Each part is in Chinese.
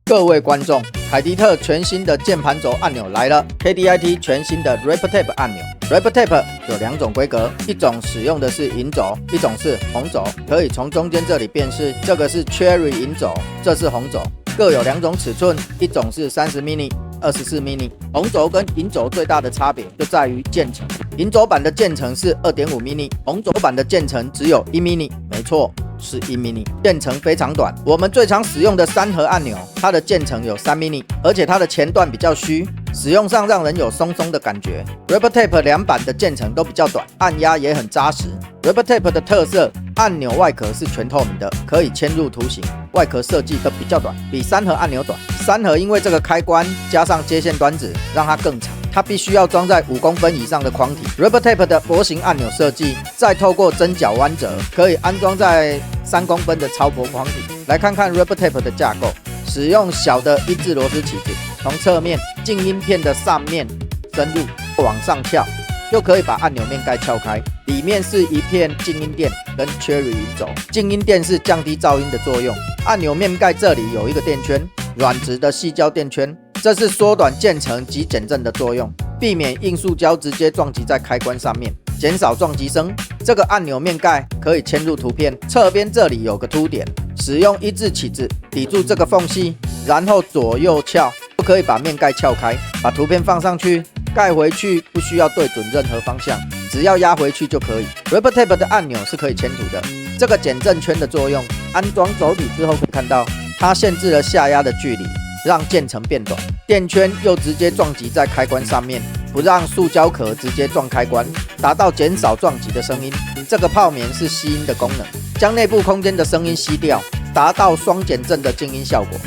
各位观众，凯迪特全新的键盘轴按钮来了 ，KDIT 全新的 RapidTap 按钮。RapidTap 有2种规格，一种使用的是银轴，一种是红轴，可以从中间这里辨识，这个是 Cherry 银轴，这是红轴，各有2种尺寸，一种是30 mini。24 mini 红轴跟银轴最大的差别就在于键程，银轴版的键程是 2.5 mini， 红轴版的键程只有1 mini， 没错，是1 mini， 键程非常短。我们最常使用的3核按钮，它的键程有3 mini， 而且它的前段比较虚，使用上让人有松松的感觉。RapidTap 2版的键程都比较短，按压也很扎实。RapidTap 的特色，按钮外壳是全透明的，可以嵌入图形，外壳设计的比较短，比3核按钮短。3核因为这个开关加上接线端子，让它更长。它必须要装在5公分以上的框体。RapidTap 的薄型按钮设计，再透过针脚弯折，可以安装在3公分的超薄框体。来看看 RapidTap 的架构，使用小的1字螺丝起子，从侧面静音片的上面深入，往上翘，就可以把按钮面盖撬开。里面是一片静音垫跟 Cherry 银轴，静音垫是降低噪音的作用。按钮面盖这里有一个垫圈，软质的矽胶垫圈，这是缩短键程及减震的作用，避免硬塑胶直接撞击在开关上面，减少撞击声。这个按钮面盖可以嵌入图片，侧边这里有个凸点，使用1字起子抵住这个缝隙，然后左右翘，就可以把面盖撬开，把图片放上去，盖回去不需要对准任何方向，只要压回去就可以。RapidTap 的按钮是可以嵌图的，这个减震圈的作用，安装轴体之后可以看到，它限制了下压的距离，让键程变短，垫圈又直接撞击在开关上面，不让塑胶壳直接撞开关，达到减少撞击的声音。这个泡棉是吸音的功能，将内部空间的声音吸掉，达到双减震的静音效果，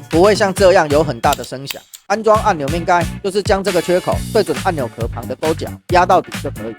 不会像这样有很大的声响。安装按钮面盖就是将这个缺口对准按钮壳旁的勾角，压到底就可以。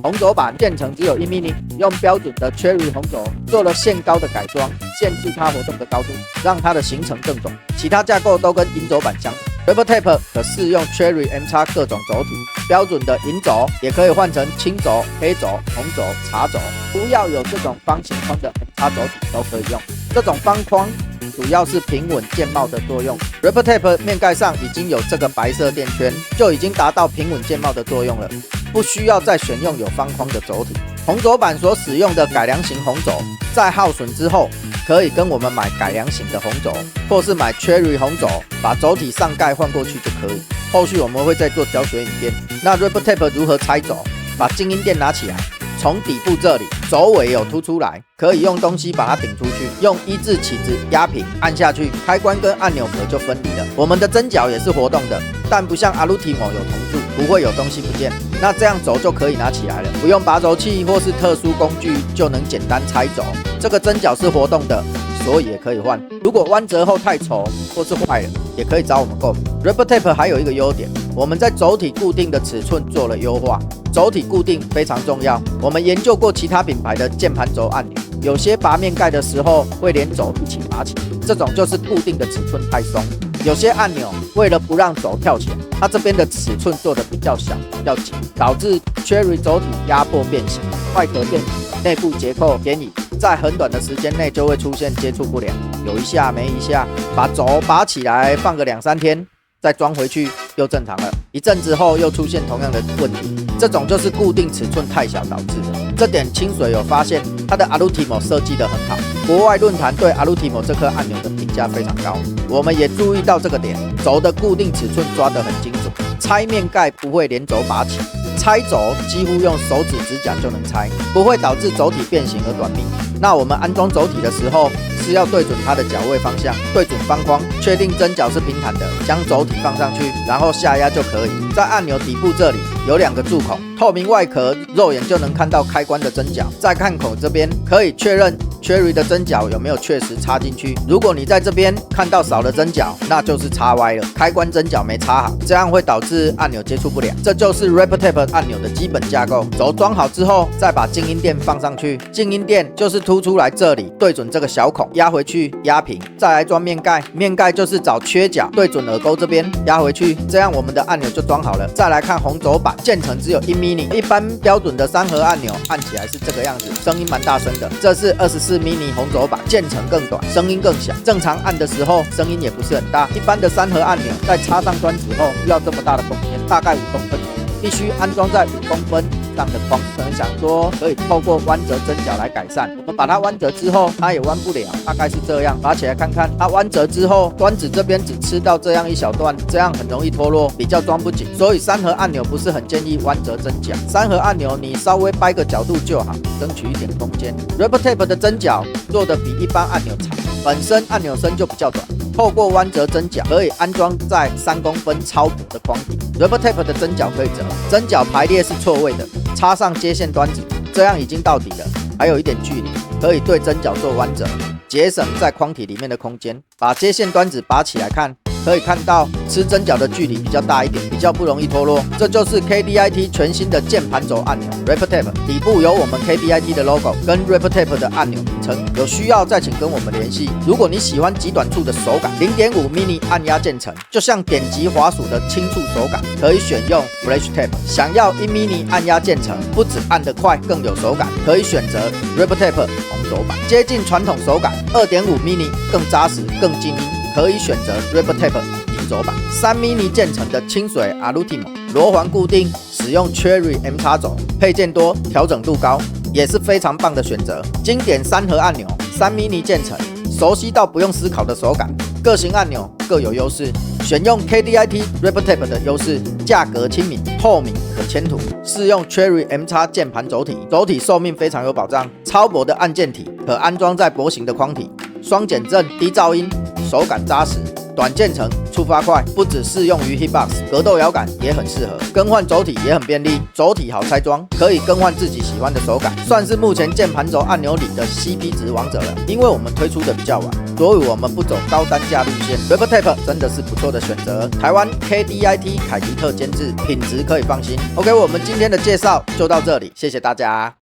红轴版键程只有1 mini， 用标准的 Cherry 红轴做了限高的改装，限制它活动的高度，让它的行程更短。其他架构都跟银轴版相同。RapidTap 可适用 Cherry MX 各种轴体，标准的银轴也可以换成青轴、黑轴、红轴、茶轴，不要有这种方形框的 MX 轴体都可以用。这种方框主要是平稳键帽的作用。RapidTap 面盖上已经有这个白色垫圈，就已经达到平稳键帽的作用了，不需要再选用有方框的轴体。红轴版所使用的改良型红轴，在耗损之后，可以跟我们买改良型的红轴，或是买 Cherry 红轴，把轴体上盖换过去就可以。后续我们会再做教学影片。那 RapidTap 如何拆轴？把静音垫拿起来，从底部这里轴尾有凸出来，可以用东西把它顶出去，用1字起子压平，按下去，开关跟按钮壳就分离了。我们的针脚也是活动的，但不像 Allutimo 有铜柱，不会有东西不见。那这样轴就可以拿起来了，不用拔轴器或是特殊工具就能简单拆轴。这个针脚是活动的，所以也可以换。如果弯折后太丑或是坏了，也可以找我们购买。RapidTap 还有一个优点，我们在轴体固定的尺寸做了优化。轴体固定非常重要，我们研究过其他品牌的键盘轴按钮，有些拔面盖的时候会连轴一起拔起，这种就是固定的尺寸太松。有些按钮为了不让轴跳起来，它这边的尺寸做的比较小、比较紧，导致 Cherry 轴体压迫变形，外壳变形，内部结构偏移，在很短的时间内就会出现接触不良，有一下没一下，把轴拔起来放个2、3天，再装回去又正常了，一阵子后又出现同样的问题，这种就是固定尺寸太小导致的。这点清水有发现，它的 Allutimo 设计得很好，国外论坛对 Allutimo 这颗按钮的评价非常高。我们也注意到这个点，轴的固定尺寸抓得很精准，拆面盖不会连轴拔起，拆轴几乎用手指指甲就能拆，不会导致轴体变形而短命。那我们安装轴体的时候，是要对准它的脚位方向，对准方框，确定针脚是平坦的，将轴体放上去，然后下压就可以。在按钮底部这里有2个柱孔，透明外壳肉眼就能看到开关的针脚，在看口这边可以确认 Cherry 的针脚有没有确实插进去。如果你在这边看到少了针脚，那就是插歪了，开关针脚没插好，这样会导致按钮接触不良。这就是 RepTap 按钮的基本架构。轴装好之后，再把静音垫放上去，静音垫就是凸出来这里，对准这个小孔，压回去，压平，再来装面盖，面盖就是找缺角，对准耳钩这边，压回去，这样我们的按钮就装好了。再来看红轴板，键程只有1 mini， 一般标准的3核按钮按起来是这个样子，声音蛮大声的。这是24 mini 红轴板，键程更短，声音更小，正常按的时候声音也不是很大。一般的3核按钮在插上端子后，需要这么大的空间，大概5公分，必须安装在5公分以上的框。可能想说可以透过弯折针脚来改善，我们把它弯折之后，它也弯不了，大概是这样。拔起来看看，它弯折之后，端子这边只吃到这样一小段，这样很容易脱落，比较装不紧。所以3核按钮不是很建议弯折针脚，3核按钮你稍微掰个角度就好，争取一点空间。RepTap 的针脚做的比一般按钮长，本身按钮身就比较短。透过弯折针脚可以安装在3公分超薄的框体。RepTap 的针脚可以折，针脚排列是错位的，插上接线端子，这样已经到底了，还有一点距离，可以对针脚做弯折，节省在框体里面的空间。把接线端子拔起来看，可以看到吃针脚的距离比较大一点，比较不容易脱落。这就是 KDIT 全新的键盘轴按钮 RepTap， 底部有我们 KDIT 的 logo 跟 RepTap 的按钮名称。有需要再请跟我们联系。如果你喜欢极短触的手感， 0.5 mini 按压键程，就像点击滑鼠的轻触手感，可以选用 FlashTap。想要1 mini 按压键程，不止按得快，更有手感，可以选择 RepTap 红轴版，接近传统手感。2.5 mini 更扎实，更静音，可以选择 RepTap 银轴版。3 mini 键程的清水 Ultimo 螺环固定，使用 Cherry M 叉轴，配件多，调整度高，也是非常棒的选择。经典3核按钮，3 mini 键程，熟悉到不用思考的手感。各型按钮各有优势，选用 KDIT RepTap 的优势，价格亲民，透明可签图，适用 Cherry M 叉键盘轴体，轴体寿命非常有保障，超薄的按键体可安装在薄型的框体，双减震，低噪音，手感扎实。短键程，触发快，不只适用于 Hitbox， 格斗摇杆也很适合。更换轴体也很便利，轴体好拆装，可以更换自己喜欢的手感，算是目前键盘轴按钮里的 CP 值王者了。因为我们推出的比较晚，所以我们不走高单价路线。RepTap 真的是不错的选择，台湾 KDIT 凯迪特监制，品质可以放心。OK， 我们今天的介绍就到这里，谢谢大家。